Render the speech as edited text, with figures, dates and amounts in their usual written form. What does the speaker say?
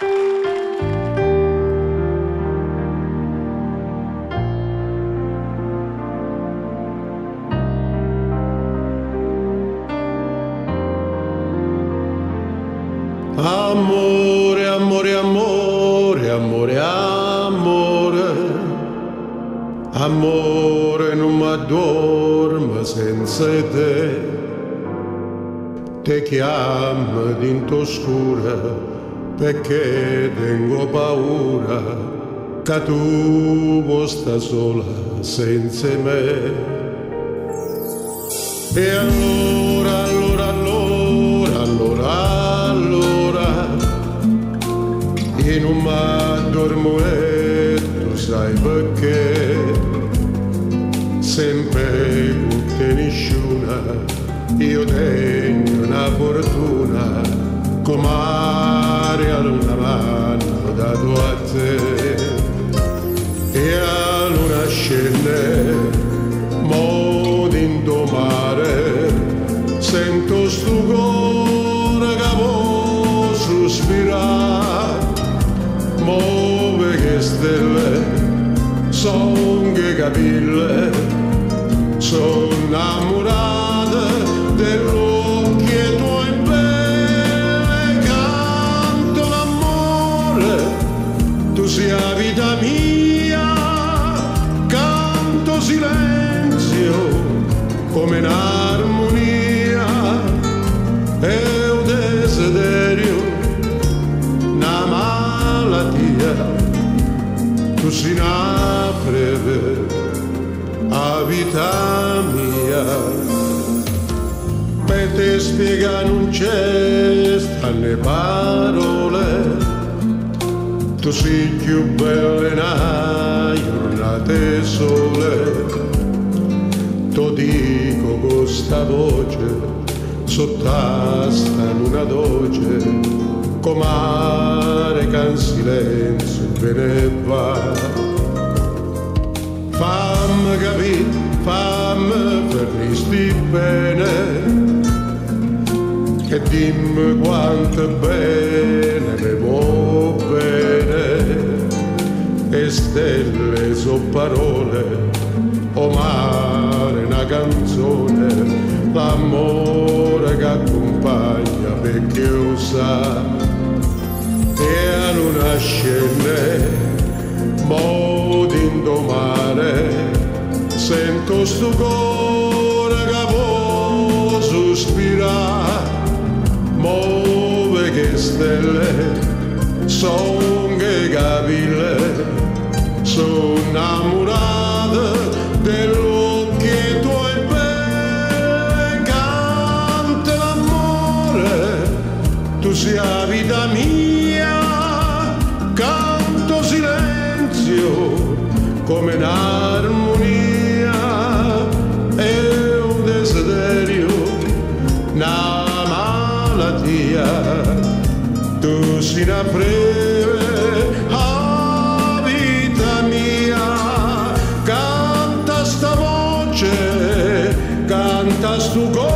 Amore, amore, amore, amore, amore, amore, non mi addormo senza te. Te chiamo d'into scura perché tengo paura che tu vuoi sta sola senza me. E allora, allora, allora, allora, allora, io non mi addormo e tu sai perché, sempre con te nessuno, io tengo una fortuna, come aria una mano dato a te. E a luna scende, mo d'into mare, sento sto cuore che può sospirare, muove che stelle, son che capille, sono innamorata dell'occhio tuoi belli, canto l'amore, tu sei la vita mia, canto silenzio come un'armonia, è un desiderio, una malattia, tu sei una breve, a vita mia. Per te spiega non c'è stanno parole, tu sei più bella in una giornata di sole. T'o dico con sta voce, sott'asta in una doce, comare che in silenzio ve ne va. Fammi capire, fammi fermisti bene, e dimmi quanto bene mi vuoi bene. E stelle so parole, o mare una canzone, l'amore che accompagna perché lo sa. E a luna scende, mo d'into mare, sento sto cuore che può sospirare, muove che stelle, son che capille, sono innamorata dell'occhio tuoi belli, canta l'amore, tu sei la vita mia, canto silenzio come un'armonia, è un desiderio, una malattia, tu sei una breve, a vita mia, canta sta voce, canta sto cuore